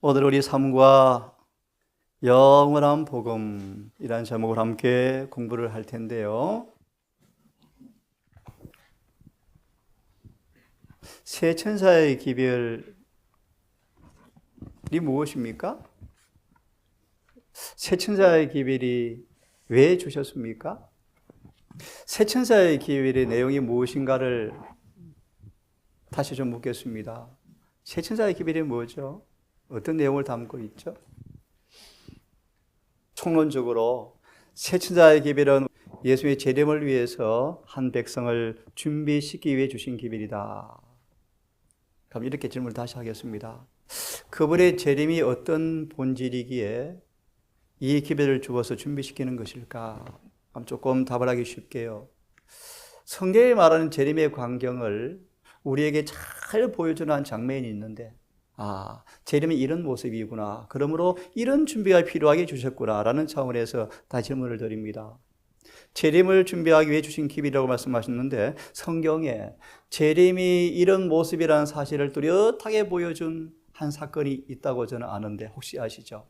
오늘 우리 삶과 영원한 복음이라는 제목을 함께 공부를 할 텐데요. 세 천사의 기별이 무엇입니까? 세 천사의 기별이 왜 주셨습니까? 세 천사의 기별의 내용이 무엇인가를 다시 좀 묻겠습니다. 세 천사의 기별이 뭐죠? 어떤 내용을 담고 있죠? 총론적으로 세 천사의 기별은 예수의 재림을 위해서 한 백성을 준비시키기 위해 주신 기별이다. 그럼 이렇게 질문을 다시 하겠습니다. 그분의 재림이 어떤 본질이기에 이 기별을 주어서 준비시키는 것일까? 조금 답을 하기 쉽게요. 성경이 말하는 재림의 광경을 우리에게 잘 보여주는 한 장면이 있는데, 재림이 이런 모습이구나. 그러므로 이런 준비가 필요하게 주셨구나. 라는 차원에서 다시 질문을 드립니다. 재림을 준비하기 위해 주신 기별이라고 말씀하셨는데, 성경에 재림이 이런 모습이라는 사실을 뚜렷하게 보여준 한 사건이 있다고 저는 아는데, 혹시 아시죠?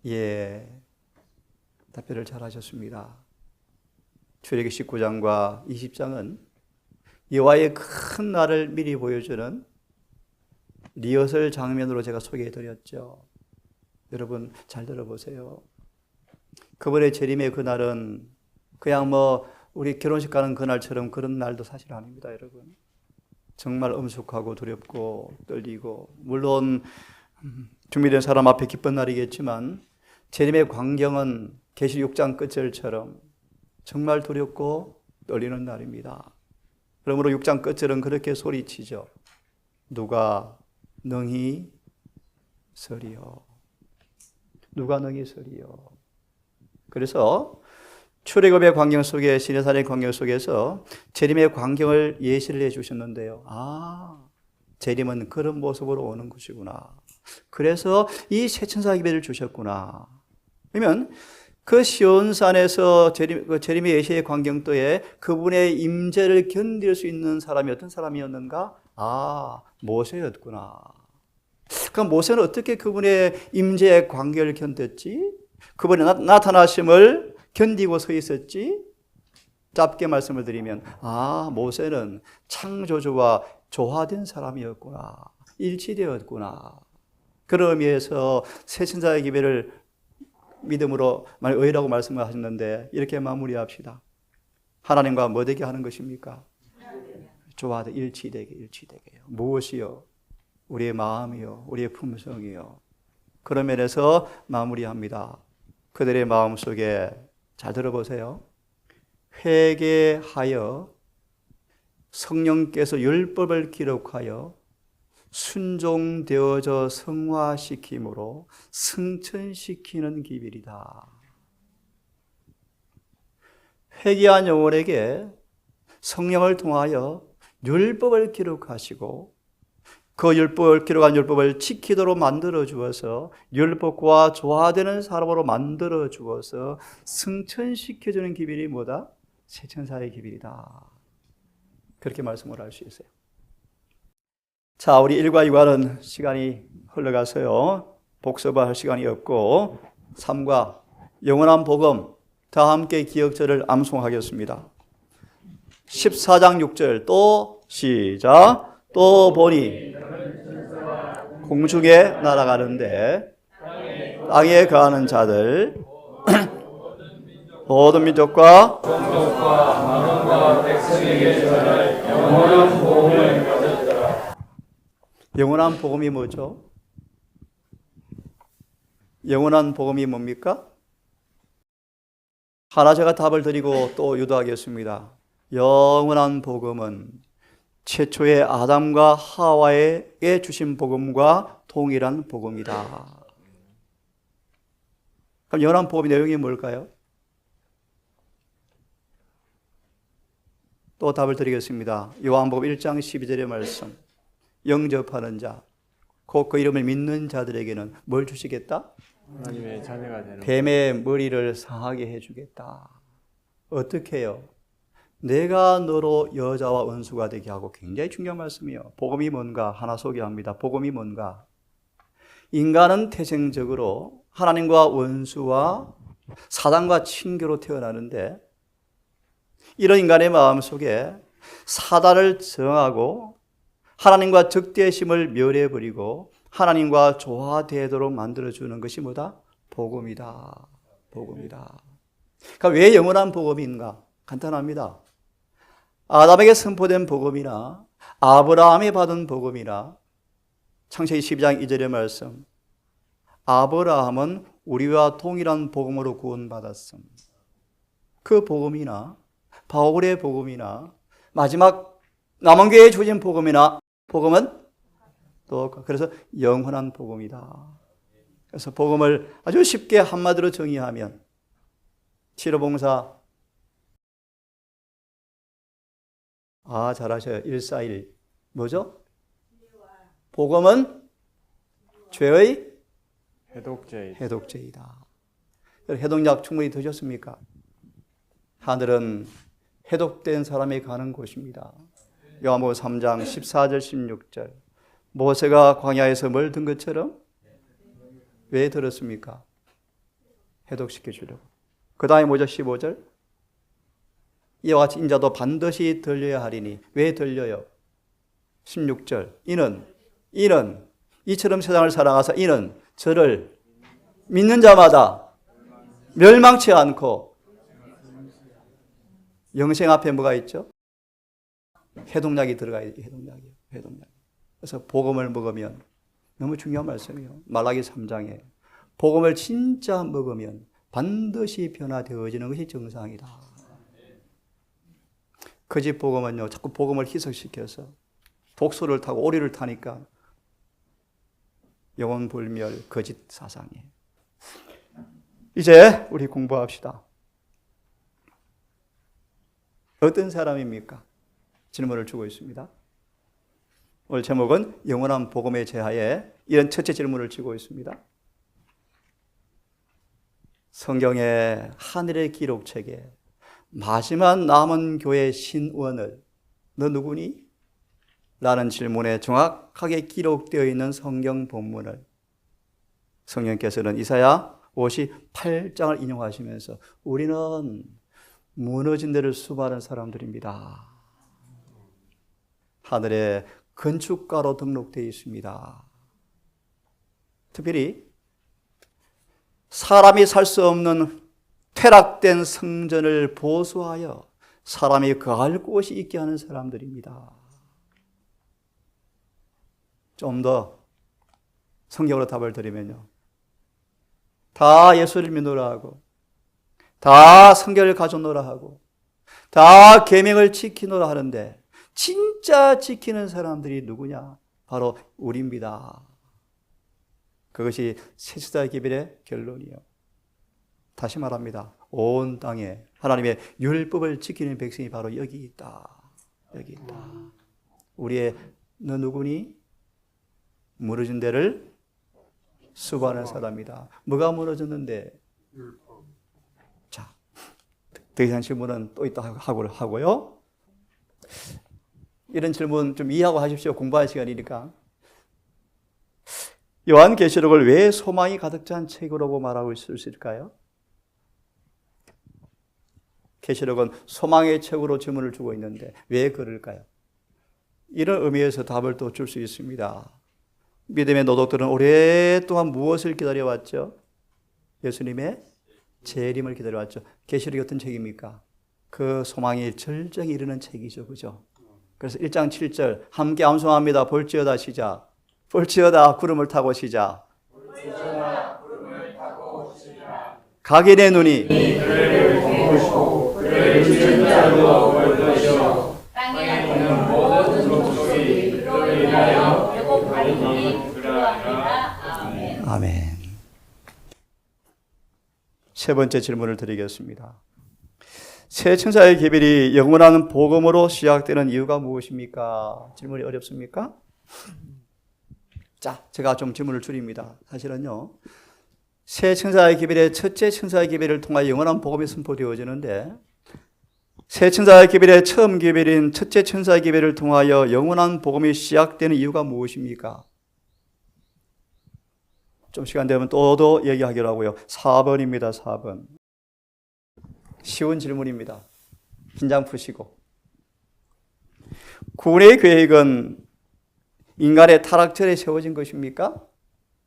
예, 답변을 잘 하셨습니다. 출애굽기 19장과 20장은 여호와의 큰 날을 미리 보여주는 리허설 장면으로 제가 소개해드렸죠. 여러분 잘 들어보세요. 그분의 재림의 그날은 그냥 우리 결혼식 가는 그날처럼 그런 날도 사실 아닙니다, 여러분. 정말 엄숙하고 두렵고 떨리고, 물론 준비된 사람 앞에 기쁜 날이겠지만 재림의 광경은 계시록 6장 끝절처럼 정말 두렵고 떨리는 날입니다. 그러므로 6장 끝절은 그렇게 소리치죠. 누가 능히 서리요. 누가 능히 서리요. 그래서 출애굽의 광경 속에, 시내산의 광경 속에서 재림의 광경을 예시를 해주셨는데요. 재림은 그런 모습으로 오는 것이구나. 그래서 이 세 천사 기별을 주셨구나. 그러면 그 시온산에서 재림의 예시의 광경도에 그분의 임재를 견딜 수 있는 사람이 어떤 사람이었는가? 모세였구나. 그럼 모세는 어떻게 그분의 임재의 광경을 견뎠지? 그분의 나타나심을 견디고 서 있었지? 짧게 말씀을 드리면, 모세는 창조주와 조화된 사람이었구나. 일치되었구나. 그런 의미에서 세 천사의 기별을 믿음으로 의라고 말씀을 하셨는데, 이렇게 마무리합시다. 하나님과 뭐 되게 하는 것입니까? 조화되 일치되게요. 무엇이요? 우리의 마음이요, 우리의 품성이요. 그런 면에서 마무리합니다. 그들의 마음속에, 잘 들어보세요, 회개하여 성령께서 율법을 기록하여 순종되어져 성화시킴으로 승천시키는 기별이다. 회개한 영혼에게 성령을 통하여 율법을 기록하시고 그 율법을 기록한 율법을 지키도록 만들어 주어서 율법과 조화되는 사람으로 만들어 주어서 승천시켜주는 기별이 뭐다? 세 천사의 기별이다. 그렇게 말씀을 할 수 있어요. 자, 우리 1과 2과는 시간이 흘러가서요, 복습할 시간이 없고 3과 영원한 복음 다 함께 기억절을 암송하겠습니다. 14장 6절 또 시작. 또 보니 공중에 날아가는데 땅에 거하는 자들 모든 민족과 만원과 백성에게 전할 영원한 복음을 가졌더라. 영원한 복음이 뭐죠? 영원한 복음이 뭡니까? 하나 제가 답을 드리고 또 유도하겠습니다. 영원한 복음은 최초의 아담과 하와에게 주신 복음과 동일한 복음이다. 그럼 영원한 복음의 내용이 뭘까요? 또 답을 드리겠습니다. 요한복음 1장 12절의 말씀. 영접하는 자, 곧 그 이름을 믿는 자들에게는 뭘 주시겠다? 하나님의 자녀가 되는 뱀의 머리를 상하게 해주겠다. 어떻게 해요? 내가 너로 여자와 원수가 되게 하고, 굉장히 중요한 말씀이에요. 복음이 뭔가 하나 소개합니다. 복음이 뭔가? 인간은 태생적으로 하나님과 원수와 사단과 친교로 태어나는데, 이런 인간의 마음속에 사단을 정하고 하나님과 적대심을 멸해버리고 하나님과 조화되도록 만들어주는 것이 뭐다? 복음이다. 복음이다. 그러니까 왜 영원한 복음인가? 간단합니다. 아담에게 선포된 복음이나 아브라함이 받은 복음이나 창세기 12장 2절의 말씀, 아브라함은 우리와 동일한 복음으로 구원받았음. 그 복음이나 바울의 복음이나 마지막 남원교회에 주어진 복음이나 복음은 또 그래서 영원한 복음이다. 그래서 복음을 아주 쉽게 한마디로 정의하면 치료봉사 잘하셔요. 141 뭐죠? 복음은 죄의 해독제이다. 해독약 충분히 드셨습니까? 하늘은 해독된 사람이 가는 곳입니다. 요한복음 3장 14절 16절 모세가 광야에서 뭘 든 것처럼 왜 들었습니까? 해독시켜 주려고. 그 다음에 뭐죠? 15절 이와 같이 인자도 반드시 들려야 하리니. 왜 들려요? 16절 이는 이처럼 세상을 사랑하사 이는 저를 믿는 자마다 멸망치 않고 영생 앞에 뭐가 있죠? 해독약이 들어가야 돼요. 해독약. 그래서 복음을 먹으면 너무 중요한 말씀이에요. 말라기 3장에 복음을 진짜 먹으면 반드시 변화되어지는 것이 정상이다. 거짓 복음은요, 자꾸 복음을 희석시켜서 독소를 타고 오리를 타니까 영혼 불멸 거짓 사상이에요. 이제 우리 공부합시다. 어떤 사람입니까? 질문을 주고 있습니다. 오늘 제목은 영원한 복음의 제하에 이런 첫째 질문을 주고 있습니다. 성경의 하늘의 기록책에 마지막 남은 교회 신원을 너 누구니? 라는 질문에 정확하게 기록되어 있는 성경 본문을 성령께서는 이사야 58장을 인용하시면서 우리는 무너진 데를 수많은 사람들입니다. 하늘에 건축가로 등록되어 있습니다. 특별히 사람이 살 수 없는 퇴락된 성전을 보수하여 사람이 거할 곳이 있게 하는 사람들입니다. 좀 더 성경으로 답을 드리면요, 다 예수를 믿노라 하고 다 성경을 가져노라 하고 다 계명을 지키노라 하는데 진짜 지키는 사람들이 누구냐? 바로 우리입니다. 그것이 새시대의 기별의 결론이에요. 다시 말합니다. 온 땅에 하나님의 율법을 지키는 백성이 바로 여기 있다. 여기 있다. 우리의 너 누구니? 무너진 데를 수고하는 사람이다. 뭐가 무너졌는데? 자, 더 이상 질문은 또 있다 하고요. 이런 질문 좀 이해하고 하십시오. 공부할 시간이니까. 요한계시록을 왜 소망이 가득 찬 책이라고 말하고 있을까요? 계시록은 소망의 책으로 질문을 주고 있는데 왜 그럴까요? 이런 의미에서 답을 또 줄 수 있습니다. 믿음의 노독들은 오랫동안 무엇을 기다려왔죠? 예수님의 재림을 기다려왔죠. 계시록이 어떤 책입니까? 그 소망이 절정에 이르는 책이죠. 그죠? 그래서 1장 7절 함께 암송합니다. 볼지어다 시작. 볼지어다 구름을 타고 시작. 볼지어다 구름을 타고 시작. 각인의 눈이 그를 보고 그를 지은 자로 볼 것이요 땅에 있는 모든 족속이 그로 인하여 회복하리니 그러하리라. 아멘. 아멘. 세 번째 질문을 드리겠습니다. 새 천사의 계별이 영원한 복음으로 시작되는 이유가 무엇입니까? 질문이 어렵습니까? 자, 제가 좀 질문을 줄입니다. 사실은요, 새 천사의 계별의 첫째 천사의 계별을 통하여 영원한 복음이 선포되어지는데 새 천사의 계별의 처음 계별인 첫째 천사의 계별을 통하여 영원한 복음이 시작되는 이유가 무엇입니까? 좀 시간 되면 또 얘기하기로 하고요. 4번입니다. 4번. 쉬운 질문입니다. 긴장 푸시고. 구원의 계획은 인간의 타락 전에 세워진 것입니까?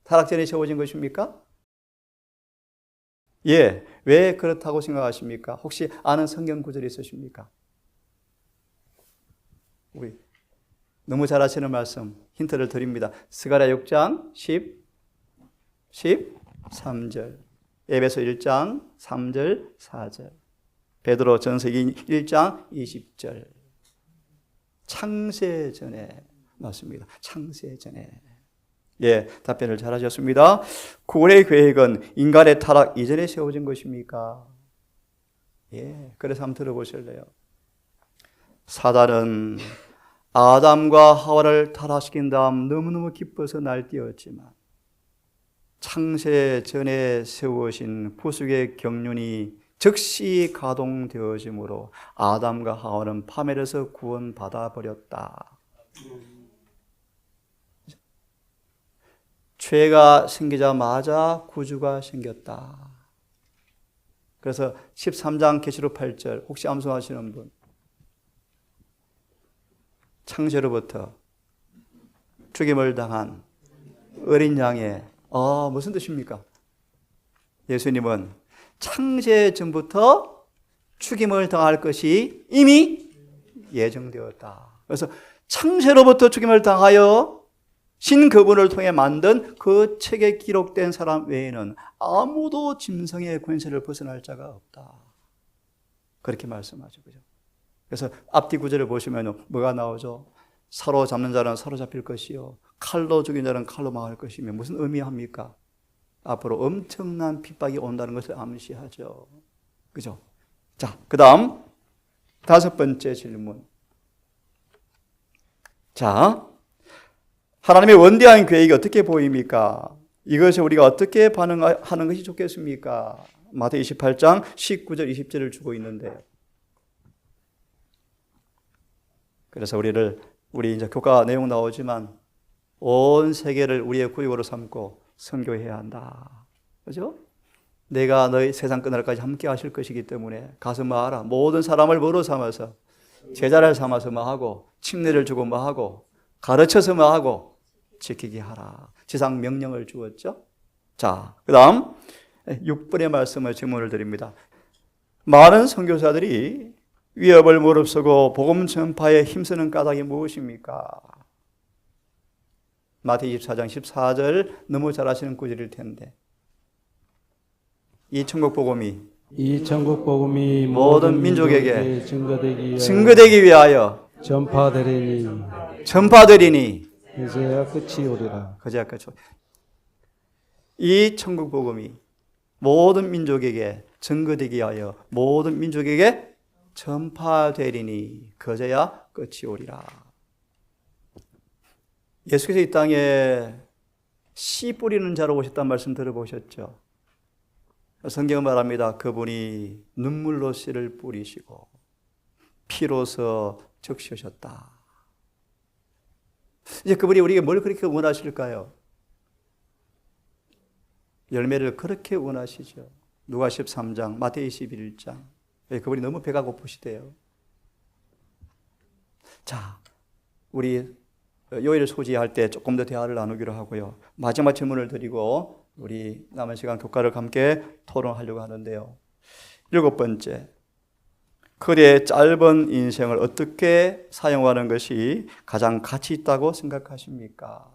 타락 전에 세워진 것입니까? 예. 왜 그렇다고 생각하십니까? 혹시 아는 성경 구절이 있으십니까? 우리 너무 잘 아시는 말씀 힌트를 드립니다. 스가랴 6장 13절, 에베소 1장 3절 4절, 베드로 전서기 1장 20절. 창세 전에 맞습니다. 창세 전에. 예, 답변을 잘 하셨습니다. 구원의 계획은 인간의 타락 이전에 세워진 것입니까? 예, 그래서 한번 들어보실래요? 사단은 아담과 하와를 타락시킨 다음 너무너무 기뻐서 날뛰었지만 창세 전에 세우신 구속의 경륜이 즉시 가동되어지므로 아담과 하와는 파멸에서 구원받아 버렸다. 죄가 생기자마자 구주가 생겼다. 그래서 13장 계시록 8절 혹시 암송하시는 분? 창세로부터 죽임을 당한 어린 양의 무슨 뜻입니까? 예수님은 창세 전부터 죽임을 당할 것이 이미 예정되었다. 그래서 창세로부터 죽임을 당하여 신 그분을 통해 만든 그 책에 기록된 사람 외에는 아무도 짐승의 권세를 벗어날 자가 없다. 그렇게 말씀하죠. 그죠? 그래서 앞뒤 구절을 보시면 뭐가 나오죠? 사로잡는 자는 사로잡힐 것이요 칼로 죽인 자는 칼로 망할 것이며 무슨 의미합니까? 앞으로 엄청난 핍박이 온다는 것을 암시하죠. 그죠? 자, 그 다음 5번째 질문. 자, 하나님의 원대한 계획이 어떻게 보입니까? 이것에 우리가 어떻게 반응하는 것이 좋겠습니까? 마태복음 28장 19절 20절을 주고 있는데요. 그래서 우리 이제 교과 내용 나오지만 온 세계를 우리의 구역으로 삼고 선교해야 한다. 그죠? 내가 너희 세상 끝날까지 함께 하실 것이기 때문에 가서 뭐하라. 모든 사람을 뭐로 삼아서 제자를 삼아서 뭐하고 침례를 주고 뭐하고 가르쳐서 뭐하고 지키게 하라. 지상 명령을 주었죠. 자, 그 다음 6번의 말씀을 질문을 드립니다. 많은 선교사들이 위협을 무릅쓰고 복음 전파에 힘쓰는 까닭이 무엇입니까? 마태복음 24장 14절 너무 잘 아시는 구절일 텐데 이 천국 복음이 모든 민족에게 증거되기 위하여 전파되리니 이제야 끝이 오리라. 그제야 끝이 오리라. 이 천국 복음이 모든 민족에게 증거되기 위하여 모든 민족에게 전파되리니 그제야 끝이 오리라. 예수께서 이 땅에 씨 뿌리는 자로 오셨다는 말씀 들어보셨죠? 성경은 말합니다. 그분이 눈물로 씨를 뿌리시고 피로서 적시셨다. 이제 그분이 우리에게 뭘 그렇게 원하실까요? 열매를 그렇게 원하시죠. 누가 13장, 마태복음 21장. 그분이 너무 배가 고프시대요. 자, 우리 요일을 소지할 때 조금 더 대화를 나누기로 하고요. 마지막 질문을 드리고 우리 남은 시간 교과를 함께 토론하려고 하는데요. 7번째, 그의 짧은 인생을 어떻게 사용하는 것이 가장 가치 있다고 생각하십니까?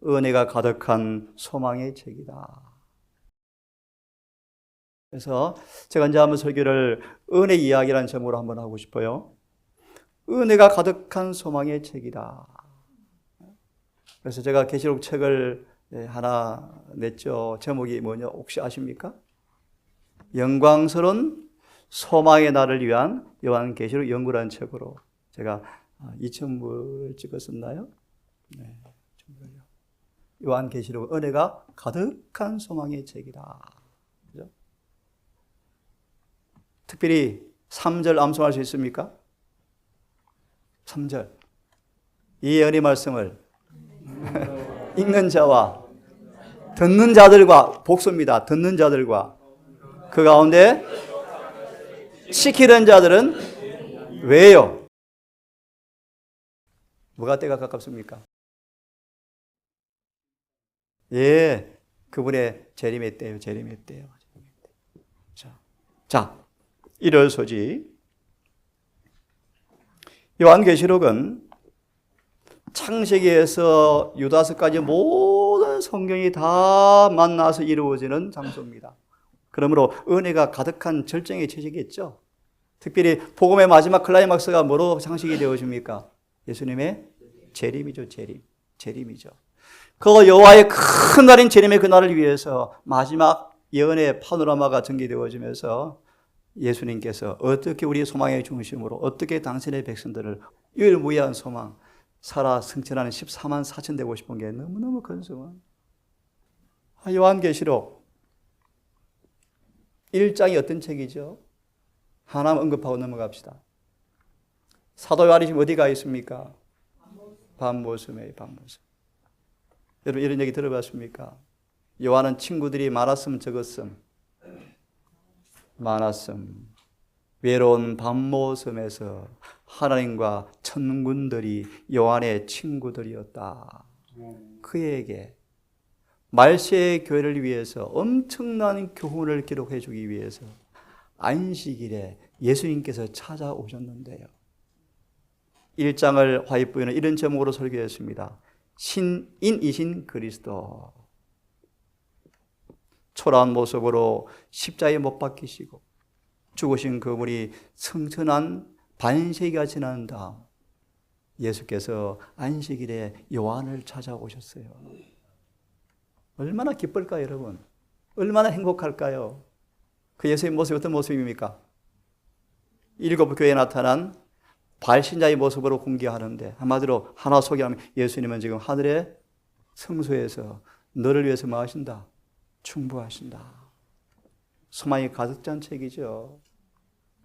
은혜가 가득한 소망의 책이다. 그래서 제가 이제 한번 설교를 은혜 이야기라는 제목으로 한번 하고 싶어요. 은혜가 가득한 소망의 책이다. 그래서 제가 계시록 책을 하나 냈죠. 제목이 뭐냐 혹시 아십니까? 영광스러운 소망의 날을 위한 요한계시록 연구라는 책으로 제가 2,000부를 찍었었나요? 네, 요한계시록 은혜가 가득한 소망의 책이다. 그죠? 특별히 3절 암송할 수 있습니까? 3절. 이 은혜 말씀을 읽는 자와 듣는 자들과 복수입니다. 듣는 자들과 그 가운데 지키는 자들은 왜요? 뭐가 때가 가깝습니까? 예, 그분의 재림의 때요, 재림의 때요. 자, 이럴 소지. 요한계시록은 창세기에서 유다서까지 모든 성경이 다 만나서 이루어지는 장소입니다. 그러므로 은혜가 가득한 절정의 채식이겠죠. 특별히 복음의 마지막 클라이막스가 뭐로 상식이 되어집니까? 예수님의 재림이죠. 재림이죠. 그 여호와의 큰 날인 재림의 그날을 위해서 마지막 예언의 파노라마가 전개되어지면서 예수님께서 어떻게 우리의 소망의 중심으로 어떻게 당신의 백성들을 유일무이한 소망 살아 승천하는 14만 4천 되고 싶은 게 너무너무 큰 소망. 요한계시록 1장이 어떤 책이죠? 하나만 언급하고 넘어갑시다. 사도 요한이 지금 어디가 있습니까? 밤모섬에 밤모섬. 여러분 이런 얘기 들어봤습니까? 요한은 친구들이 많았음 적었음. 많았음. 외로운 밤모섬에서 하나님과 천군들이 요한의 친구들이었다. 그에게 말세의 교회를 위해서 엄청난 교훈을 기록해 주기 위해서 안식일에 예수님께서 찾아오셨는데요. 1장을 화입부에는 이런 제목으로 설교했습니다. 신인이신 그리스도. 초라한 모습으로 십자가에 못 박히시고 죽으신 그분이 성천한 반세기가 지난 다음 예수께서 안식일에 요한을 찾아오셨어요. 얼마나 기쁠까요, 여러분? 얼마나 행복할까요? 그 예수의 모습이 어떤 모습입니까? 7 교회에 나타난 발신자의 모습으로 공개하는데 한마디로 하나 소개하면 예수님은 지금 하늘의 성소에서 너를 위해서 뭐 하신다? 충부하신다. 소망이 가득 찬 책이죠.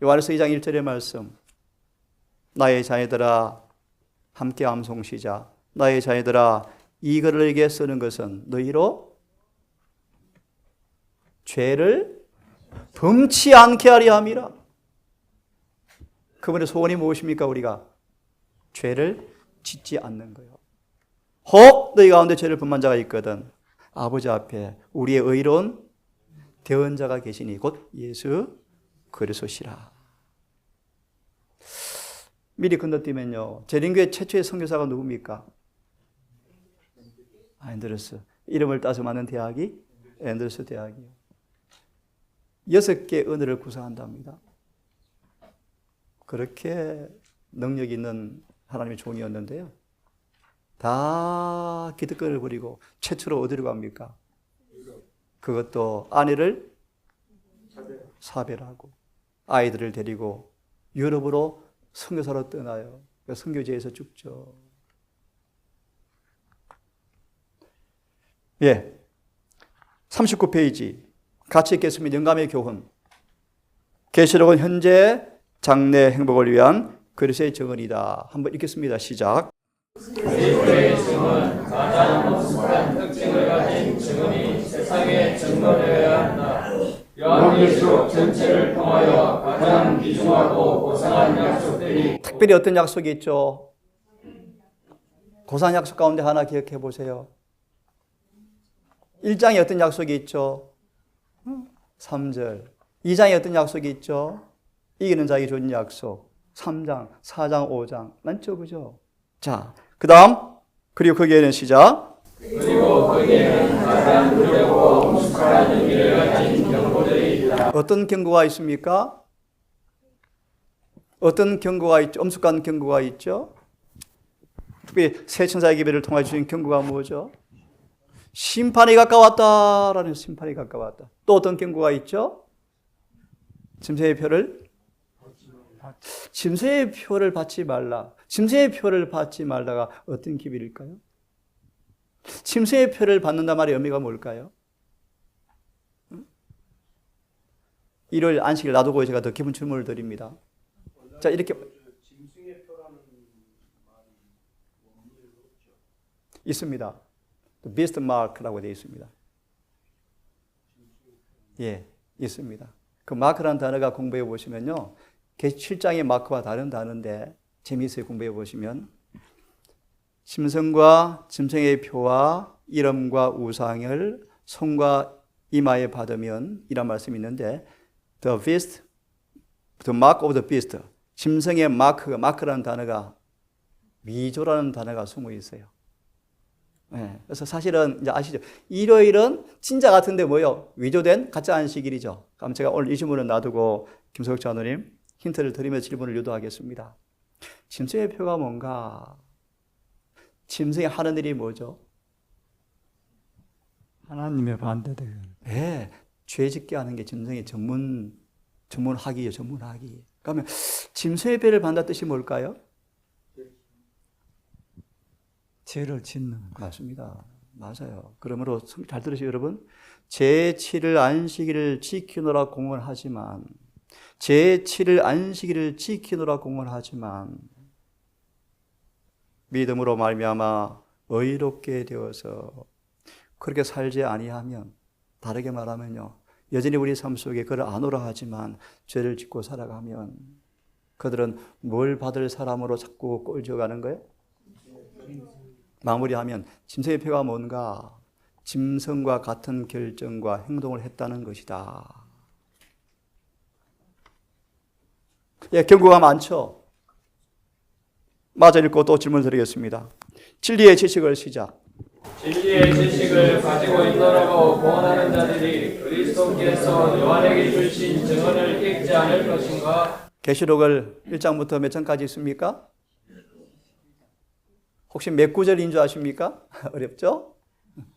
요한일서 2장 1절의 말씀. 나의 자녀들아 함께 암송 시작. 나의 자녀들아 이 글을 너에게 쓰는 것은 너희로 죄를 범치 않게 하려 함이라. 그분의 소원이 무엇입니까? 우리가 죄를 짓지 않는 거예요. 혹 너희 가운데 죄를 범한 자가 있거든 아버지 앞에 우리의 의로운 대언자가 계시니 곧 예수 그리스도시라. 미리 건너뛰면요. 재림교회 최초의 선교사가 누굽니까? 앤드루스. 이름을 따서 만든 대학이 앤드루스 대학이에요. 6개 언어를 구사한답니다. 그렇게 능력 있는 하나님의 종이었는데요. 다 기득권을 부리고 최초로 어디로 갑니까? 그것도 아내를 사별하고 아이들을 데리고 유럽으로 선교사로 떠나요. 선교지에서 죽죠. 예, 39페이지 같이 읽겠습니다. 영감의 교훈. 계시록은 현재 장래 행복을 위한 그리스도의 증언이다. 한번 읽겠습니다. 시작. 그리스도의 증언 가장 엄숙한 특징을 가진 증언이 세상에 증거되어야 한다. 요한계시록 전체를 통하여 가장 귀중하고 고상한 약속들이 특별히 어떤 약속이 있죠? 고상한 약속 가운데 하나 기억해 보세요. 1장에 어떤 약속이 있죠? 3절. 2장에 어떤 약속이 있죠? 이기는 자에게 주는 약속. 3장, 4장, 5장. 많죠, 그죠? 자, 그 다음, 그리고 거기에는 시작. 그리고 거기에는 가장 두렵고 엄숙한 의미를 가진 경고들이 있다. 어떤 경고가 있습니까? 어떤 경고가 있죠? 엄숙한 경고가 있죠? 특별히 새 천사의 기별을 통해 주신 경고가 뭐죠? 심판이 가까웠다라는 심판이 가까웠다. 또 어떤 경고가 있죠? 짐승의 표를 받지 말라. 짐승의 표를 받지 말라가 어떤 기별일까요? 짐승의 표를 받는단 말의 의미가 뭘까요? 일요일 안식일 놔두고 제가 더 깊은 질문을 드립니다. 자, 이렇게 있습니다. beast mark라고 되어 있습니다. 예, 있습니다. 그 마크라는 단어가 공부해 보시면요, 7장의 마크와 다른 단어인데 재미있어요. 공부해 보시면 짐승과 짐승의 표와 이름과 우상을 손과 이마에 받으면 이란 말씀이 있는데 the beast, the mark of the beast, 짐승의 마크라는 단어가 위조라는 단어가 숨어 있어요. 네, 그래서 사실은 이제 아시죠? 일요일은 진짜 같은데 뭐요? 위조된 가짜 안식일이죠. 그럼 제가 오늘 이 질문을 놔두고 김석혁 장로님 힌트를 드리면서 질문을 유도하겠습니다. 짐승의 표가 뭔가? 짐승이 하는 일이 뭐죠? 하나님의 반대들. 네, 죄 짓게 하는 게 짐승의 전문학이에요. 전문학이. 그러면 짐승의 표를 받는다는 뜻이 뭘까요? 죄를 짓는. 맞습니다. 맞아요. 그러므로 잘 들으시죠, 여러분. 제7일 안식일을 지키노라 공언하지만 제7일 안식일을 지키노라 공언하지만 믿음으로 말미암아 의롭게 되어서 그렇게 살지 아니하면, 다르게 말하면요, 여전히 우리 삶 속에 그를 아노라 하지만 죄를 짓고 살아가면 그들은 뭘 받을 사람으로 자꾸 꼴져가는 거예요? 마무리하면 짐승의 표가 뭔가? 짐승과 같은 결정과 행동을 했다는 것이다. 예, 경고가 많죠. 마저 읽고 또 질문 드리겠습니다. 진리의 지식을 시작. 진리의 지식을 가지고 있노라고 공언하는 자들이 그리스도께서 요한에게 주신 증언을 읽지 않을 것인가? 계시록을 1장부터 몇 장까지 있습니까? 혹시 몇 구절인 줄 아십니까? 어렵죠?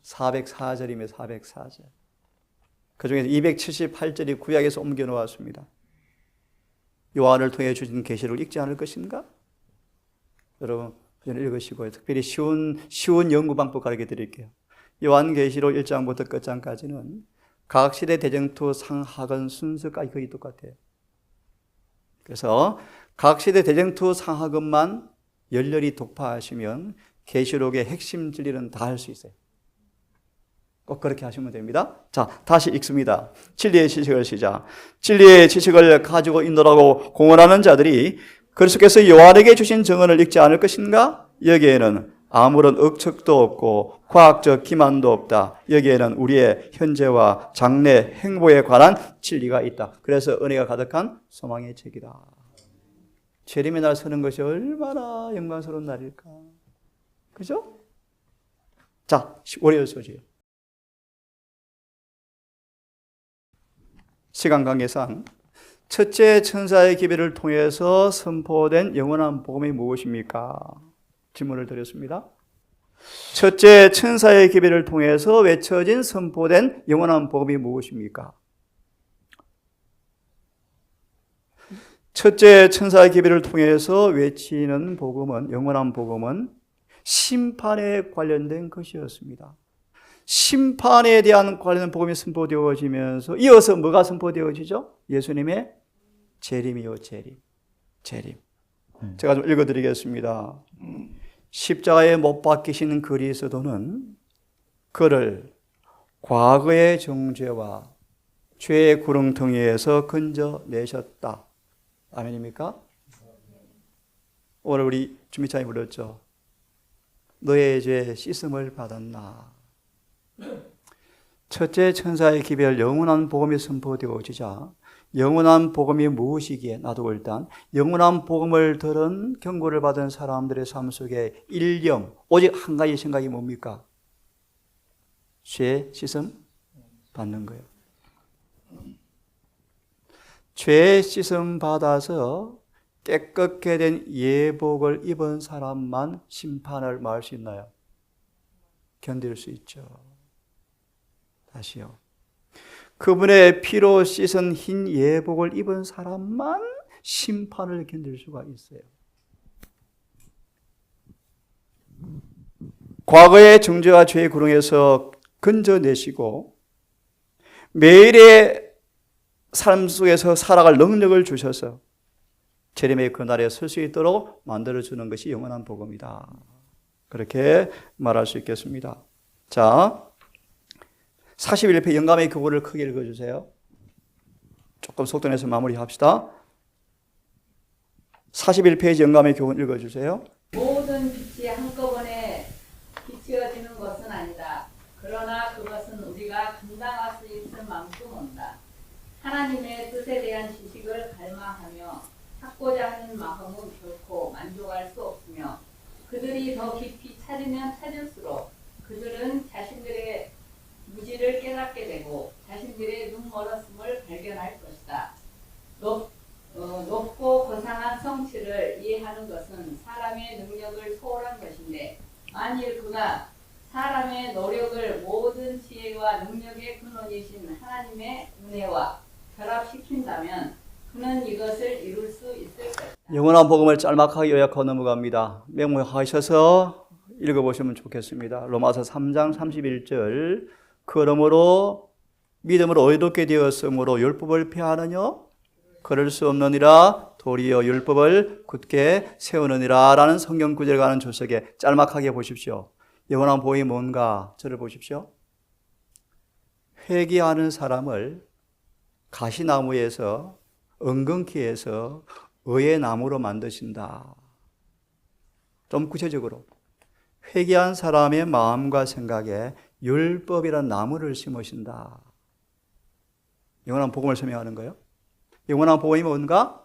404절이면 404절. 그 중에서 278절이 구약에서 옮겨 놓았습니다. 요한을 통해 주신 계시록을 읽지 않을 것인가? 여러분, 읽으시고요. 특별히 쉬운 연구 방법 가르쳐 드릴게요. 요한계시록 1장부터 끝장까지는 각 시대 대쟁투 상하권 순서까지 거의 똑같아요. 그래서 각 시대 대쟁투 상하권만 열렬히 독파하시면 계시록의 핵심 진리는 다 할 수 있어요. 꼭 그렇게 하시면 됩니다. 자, 다시 읽습니다. 진리의 지식을 시작. 진리의 지식을 가지고 있노라고 공언하는 자들이 그리스도께서 요한에게 주신 증언을 읽지 않을 것인가? 여기에는 아무런 억측도 없고 과학적 기만도 없다. 여기에는 우리의 현재와 장래 행보에 관한 진리가 있다. 그래서 은혜가 가득한 소망의 책이다. 재림의 날 서는 것이 얼마나 영광스러운 날일까. 그죠? 자, 월요일 소지요. 시간 관계상 첫째 천사의 기별을 통해서 선포된 영원한 복음이 무엇입니까? 질문을 드렸습니다. 첫째 천사의 기별을 통해서 외쳐진 선포된 영원한 복음이 무엇입니까? 첫째 천사의 기별을 통해서 외치는 복음은, 영원한 복음은 심판에 관련된 것이었습니다. 심판에 대한 관련 복음이 선포되어지면서 이어서 뭐가 선포되어지죠? 예수님의 재림이요, 재림. 제가 좀 읽어드리겠습니다. 십자가에 못 박히신 그리스도는 그를 과거의 정죄와 죄의 구렁텅이에서 건져내셨다. 아멘입니까? 오늘 우리 준비차에 불렀죠. 너의 죄 씻음을 받았나. 첫째 천사의 기별 영원한 복음이 선포되어지자 영원한 복음이 무엇이기에 놔두고 일단 영원한 복음을 들은 경고를 받은 사람들의 삶 속에 일념 오직 한 가지 생각이 뭡니까? 죄 씻음 받는 거예요. 죄 씻음 받아서 깨끗게 된 예복을 입은 사람만 심판을 막을 수 있나요? 견딜 수 있죠. 다시요. 그분의 피로 씻은 흰 예복을 입은 사람만 심판을 견딜 수가 있어요. 과거의 정죄와 죄의 구렁에서 건져내시고 매일의 삶 속에서 살아갈 능력을 주셔서 재림의 그날에 설 수 있도록 만들어주는 것이 영원한 복음이다. 그렇게 말할 수 있겠습니다. 자, 41편 영감의 교훈을 크게 읽어주세요. 조금 속도 내서 마무리합시다. 41페이지 영감의 교훈 읽어주세요. 모든 빛이 한꺼번에 비추어지는 것은 아니다. 그러나 그것은 우리가 감당할 수 있을 만큼 온다. 하나님의 뜻에 대한 지식을 갈망하며 찾고자 하는 마음은 결코 만족할 수 없으며 그들이 더 깊이 찾으면 찾을수록 그들은 자신들의 무지를 깨닫게 되고 자신들의 눈멀었음을 발견할 것이다. 높고 거창한 성취를 이해하는 것은 사람의 능력을 초월한 것인데 만일 그가 사람의 노력을 모든 지혜와 능력의 근원이신 하나님의 은혜와 결합시킨다면 그는 이것을 이룰 수 있을 것이다. 영원한 복음을 짤막하게 요약하고 넘어갑니다. 메모하셔서 읽어보시면 좋겠습니다. 로마서 3장 31절 그러므로 믿음으로 의롭게 되었으므로 율법을 폐하느냐? 그럴 수 없느니라 도리어 율법을 굳게 세우느니라 라는 성경 구절에 관한 조석에 짤막하게 보십시오. 영원한 복음이 뭔가 저를 보십시오. 회개하는 사람을 가시나무에서 은근히 해서 의의 나무로 만드신다. 좀 구체적으로 회개한 사람의 마음과 생각에 율법이라는 나무를 심으신다. 영원한 복음을 설명하는 거예요. 영원한 복음이 뭔가?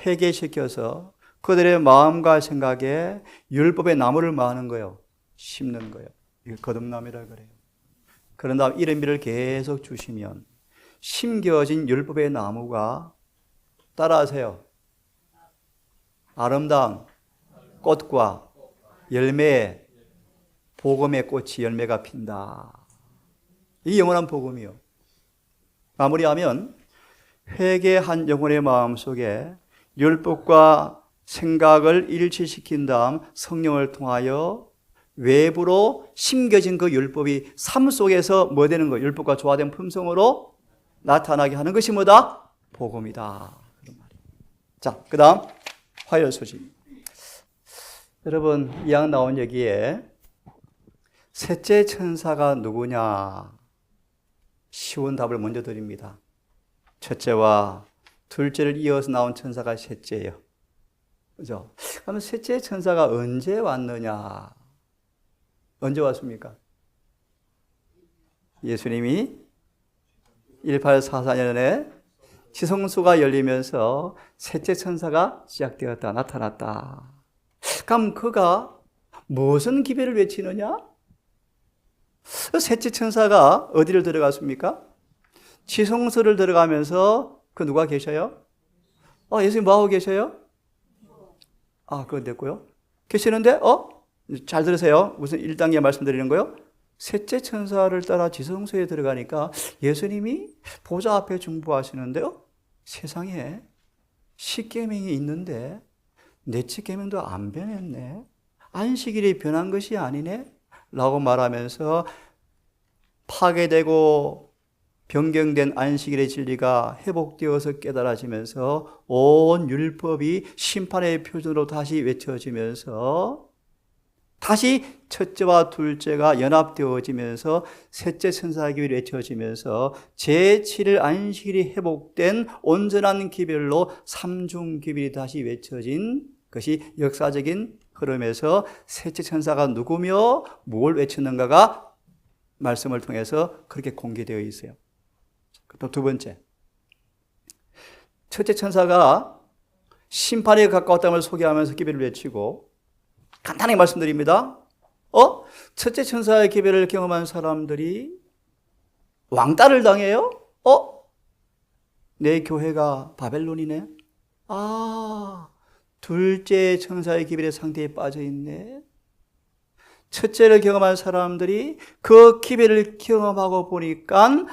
회개시켜서 그들의 마음과 생각에 율법의 나무를 마는 거예요. 심는 거예요. 이게 거듭남이라 그래요. 그런 다음 이른비를 계속 주시면 심겨진 율법의 나무가 따라하세요. 아름다운 꽃과 열매, 복음의 꽃이 열매가 핀다. 이 영원한 복음이요. 마무리하면 회개한 영혼의 마음속에 율법과 생각을 일치시킨 다음 성령을 통하여 외부로 심겨진 그 율법이 삶 속에서 뭐 되는 거예요? 율법과 조화된 품성으로 나타나게 하는 것이 뭐다? 복음이다. 그런 말이에요. 자, 그 다음 화요일 소식. 여러분, 이왕 나온 얘기에 셋째 천사가 누구냐? 쉬운 답을 먼저 드립니다. 첫째와 둘째를 이어서 나온 천사가 셋째예요. 그죠? 그러면 셋째 천사가 언제 왔느냐? 언제 왔습니까? 예수님이 1844년에 지성소가 열리면서 셋째 천사가 시작되었다, 나타났다. 그럼 그가 무슨 기별을 외치느냐? 셋째 천사가 어디를 들어갔습니까? 지성소를 들어가면서 그 누가 계셔요? 예수님 뭐하고 계셔요? 그건 됐고요. 계시는데 잘 들으세요. 무슨 1단계 말씀드리는 거요? 셋째 천사를 따라 지성소에 들어가니까 예수님이 보좌 앞에 중보하시는데요. 세상에 10계명이 있는데 넷째 계명도 안 변했네. 안식일이 변한 것이 아니네. 라고 말하면서 파괴되고 변경된 안식일의 진리가 회복되어서 깨달아지면서 온 율법이 심판의 표준으로 다시 외쳐지면서 다시 첫째와 둘째가 연합되어지면서 셋째 천사의 기별이 외쳐지면서 제7일 안식일이 회복된 온전한 기별로 삼중 기별이 다시 외쳐진 것이 역사적인 흐름에서 셋째 천사가 누구며 뭘 외치는가가 말씀을 통해서 그렇게 공개되어 있어요. 또 두 번째, 첫째 천사가 심판에 가까웠다는 걸 소개하면서 기별을 외치고 간단하게 말씀드립니다. 첫째 천사의 기별을 경험한 사람들이 왕따를 당해요? 내 교회가 바벨론이네? 둘째 천사의 기별의 상태에 빠져 있네? 첫째를 경험한 사람들이 그 기별을 경험하고 보니까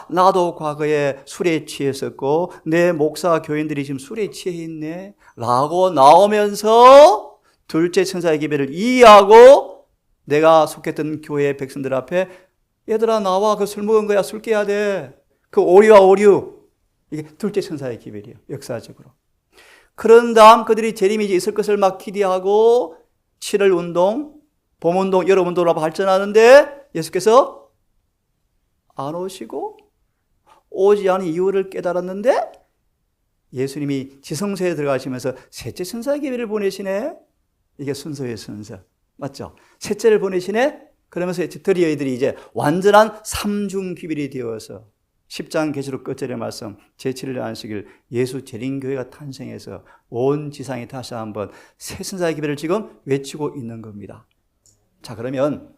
나도 과거에 술에 취했었고 내 목사 교인들이 지금 술에 취해 있네 라고 나오면서 둘째 천사의 기별을 이해하고 내가 속했던 교회 백성들 앞에 얘들아 나와 그 술 먹은 거야 술 깨야 돼. 그 오류와 오류. 이게 둘째 천사의 기별이에요. 역사적으로. 그런 다음 그들이 재림이 이제 있을 것을 막 기대하고 7월 운동, 봄 운동, 여름 운동으로 발전하는데 예수께서 안 오시고 오지 않은 이유를 깨달았는데 예수님이 지성소에 들어가시면서 셋째 천사의 기별을 보내시네. 이게 순서의 순서. 맞죠? 셋째를 보내시네. 그러면서 드디어이들이 이제 완전한 삼중 기별이 되어서 10장 계시록 끝절의 말씀 제7일 안식일 예수 재림교회가 탄생해서 온 지상에 다시 한번 새 천사의 기별을 지금 외치고 있는 겁니다. 자, 그러면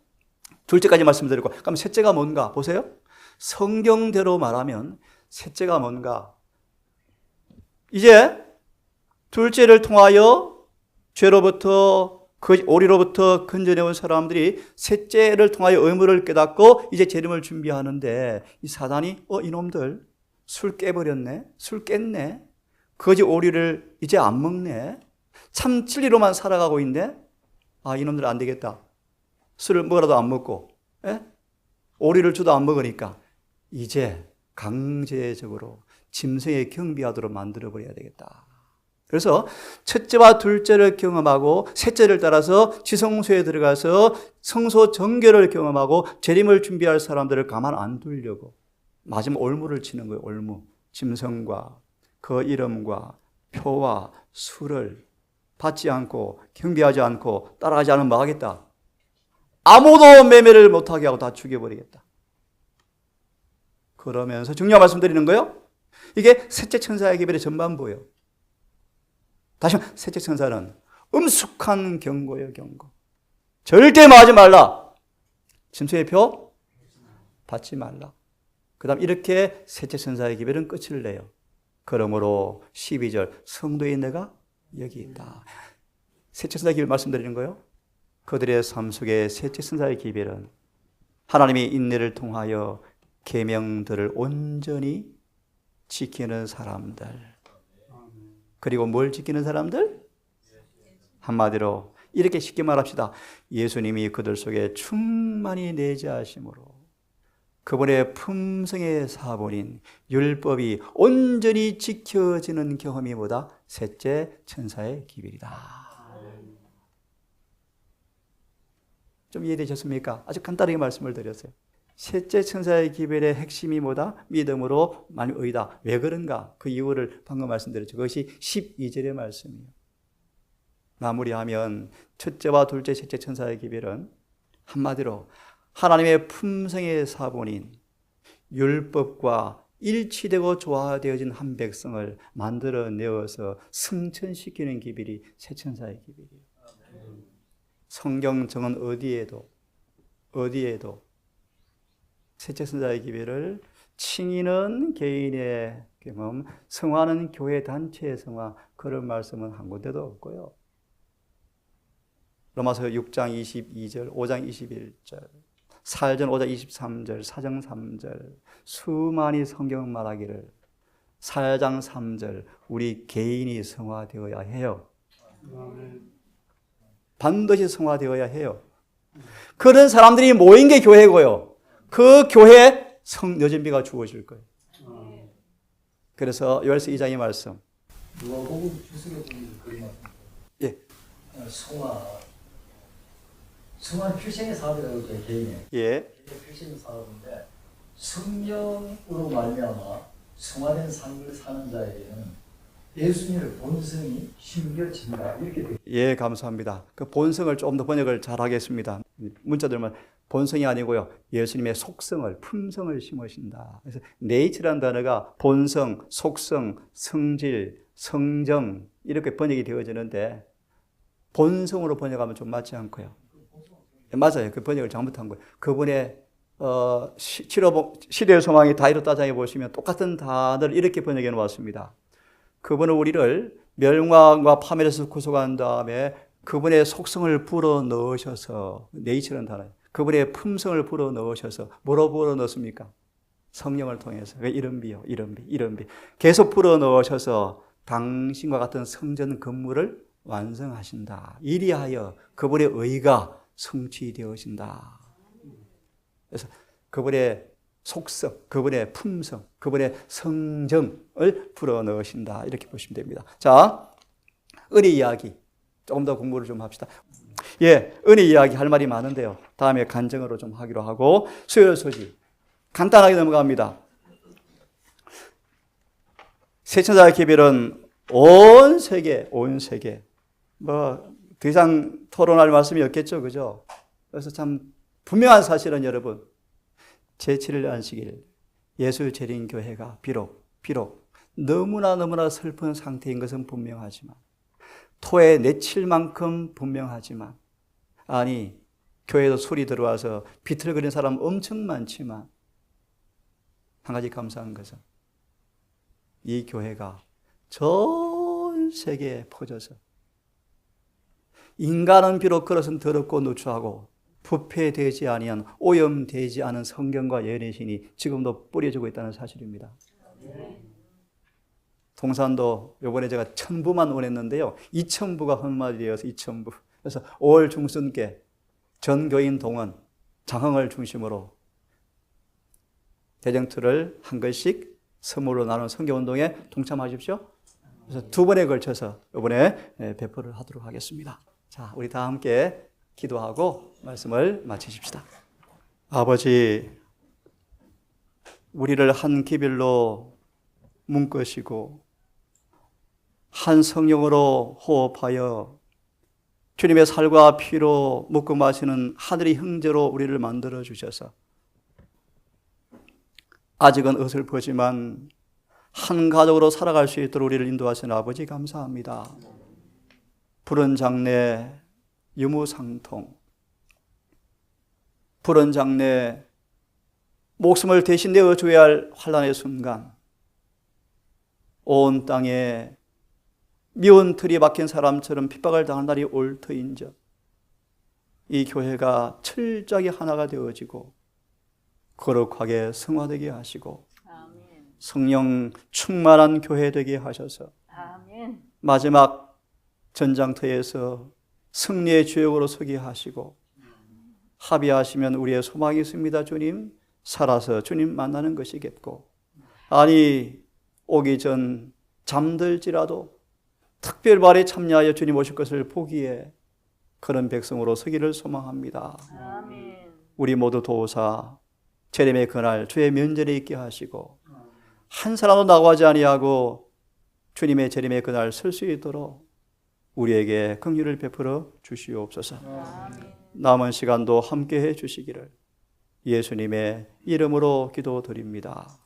둘째까지 말씀드리고 그럼 셋째가 뭔가 보세요. 성경대로 말하면 셋째가 뭔가 이제 둘째를 통하여 죄로부터 오리로부터 건져내온 사람들이 셋째를 통하여 의무를 깨닫고 이제 재림을 준비하는데 이 사단이 이놈들 술 깨버렸네, 술 깼네, 거지 오리를 이제 안 먹네, 참 진리로만 살아가고 있네. 아, 이놈들 안 되겠다. 술을 먹어라도 안 먹고 오리를 주도 안 먹으니까 이제 강제적으로 짐승에 경비하도록 만들어버려야 되겠다. 그래서 첫째와 둘째를 경험하고 셋째를 따라서 지성소에 들어가서 성소 정결을 경험하고 재림을 준비할 사람들을 가만 안 두려고 마지막 올무를 치는 거예요. 올무. 짐승과 그 이름과 표와 수를 받지 않고 경비하지 않고 따라가지 않으면 뭐 하겠다? 아무도 매매를 못하게 하고 다 죽여버리겠다. 그러면서 중요한 말씀 드리는 거예요. 이게 셋째 천사의 기별의 전반부예요. 다시 한번 셋째 천사는 엄숙한 경고예요. 경고. 절대 마지 말라. 짐승의 표 받지 말라. 그 다음 이렇게 셋째 천사의 기별은 끝을 내요. 그러므로 12절 성도의 내가 여기 있다. 셋째 천사의 기별 말씀드리는 거예요. 그들의 삶 속에 셋째 천사의 기별은 하나님의 인내를 통하여 계명들을 온전히 지키는 사람들. 그리고 뭘 지키는 사람들? 한마디로 이렇게 쉽게 말합시다. 예수님이 그들 속에 충만히 내재하심으로 그분의 품성의 사본인 율법이 온전히 지켜지는 경험이 뭐다? 셋째 천사의 기별이다. 좀 이해되셨습니까? 아주 간단하게 말씀을 드렸어요. 셋째 천사의 기별의 핵심이 뭐다? 믿음으로 만일 의다. 왜 그런가? 그 이유를 방금 말씀드렸죠. 그것이 12절의 말씀이에요. 마무리하면 첫째와 둘째, 셋째 천사의 기별은 한마디로 하나님의 품성의 사본인 율법과 일치되고 조화되어진 한 백성을 만들어내어서 승천시키는 기별이 셋 천사의 기별이에요. 성경 정은 어디에도 셋째 천사의 기별을 칭의는 개인의 경험, 성화는 교회 단체의 성화, 그런 말씀은 한 군데도 없고요. 로마서 6장 22절, 5장 21절, 4전 5장 23절, 4장 3절, 수많이 성경 말하기를 4장 3절, 우리 개인이 성화되어야 해요. 반드시 성화되어야 해요. 그런 사람들이 모인 게 교회고요. 그 교회에 성여진비가 주어질 거예요. 그래서 요한일서 2장의 말씀. 누가복음 주석에 보면 그런 말씀. 예. 성화는 필생의 사업이라고 그러죠. 개인의. 예. 필생의 사업인데 성령으로 말미암아 성화된 삶을 사는 자에게는 예수님의 본성이 심겨진다. 이렇게 되죠. 예, 감사합니다. 그 본성을 좀 더 번역을 잘 하겠습니다. 문자들만 본성이 아니고요. 예수님의 속성을, 품성을 심으신다. 그래서 네이처라는 단어가 본성, 속성, 성질, 성정 이렇게 번역이 되어지는데 본성으로 번역하면 좀 맞지 않고요. 맞아요. 그 번역을 잘못한 거예요. 그분의 시대의 소망이 다이로 따장해 보시면 똑같은 단어를 이렇게 번역해 놓았습니다. 그분은 우리를 멸망과 파멸에서 구속한 다음에 그분의 속성을 불어 넣으셔서 네이처라는 단어예요. 그분의 품성을 불어 넣으셔서 뭐로 불어 넣습니까? 성령을 통해서. 이른비요. 이른비. 계속 불어 넣으셔서 당신과 같은 성전 건물을 완성하신다. 이리하여 그분의 의가 성취되어진다. 그래서 그분의 속성, 그분의 품성, 그분의 성정을 불어넣으신다. 이렇게 보시면 됩니다. 자, 은혜 이야기 조금 더 공부를 좀 합시다. 예, 은혜 이야기 할 말이 많은데요. 다음에 간증으로 좀 하기로 하고 수요 소식 간단하게 넘어갑니다. 세천자의 기별은 온 세계 뭐 더 이상 토론할 말씀이 없겠죠, 그죠? 그래서 참 분명한 사실은 여러분, 제7일 안식일 예수 재림 교회가 비록 너무나 슬픈 상태인 것은 분명하지만, 토에 내칠 만큼 분명하지만, 아니 교회에도 술이 들어와서 비틀거리는 사람 엄청 많지만, 한 가지 감사한 것은 이 교회가 전 세계에 퍼져서 인간은 비록 그것은 더럽고 누추하고 부패되지 아니한 오염되지 않은 성경과 예언의 지금도 뿌려지고 있다는 사실입니다. 동산도 이번에 제가 1000부만 원했는데요, 2000부가 헌말되어서 2000부. 그래서 5월 중순께 전 교인 동원 장흥을 중심으로 대정투를 한 걸씩 선물로 나눈 성경운동에 동참하십시오. 그래서 2번에 걸쳐서 이번에 배포를 하도록 하겠습니다. 자, 우리 다 함께 기도하고 말씀을 마치십시다. 아버지, 우리를 한 기별로 묶으시고 한 성령으로 호흡하여 주님의 살과 피로 먹고 마시는 하늘의 형제로 우리를 만들어 주셔서 아직은 어설프지만 한 가족으로 살아갈 수 있도록 우리를 인도하신 아버지 감사합니다. 푸른 장래 유무상통, 푸른 장래 목숨을 대신 내어줘야 할 환난의 순간, 온 땅에 미운 틀이 박힌 사람처럼 핍박을 당할 날이 올 터인저 이 교회가 철저하게 하나가 되어지고 거룩하게 성화되게 하시고 아멘. 성령 충만한 교회 되게 하셔서 아멘. 마지막 전장터에서 승리의 주역으로 서게 하시고, 합의하시면 우리의 소망이 있습니다. 주님, 살아서 주님 만나는 것이겠고, 아니 오기 전 잠들지라도 특별발에 참여하여 주님 오실 것을 보기에 그런 백성으로 서기를 소망합니다. 아멘. 우리 모두 도우사 재림의 그날 주의 면전에 있게 하시고, 한 사람도 나가지 아니하고 주님의 재림의 그날 설 수 있도록 우리에게 긍휼을 베풀어 주시옵소서. 남은 시간도 함께해 주시기를 예수님의 이름으로 기도드립니다.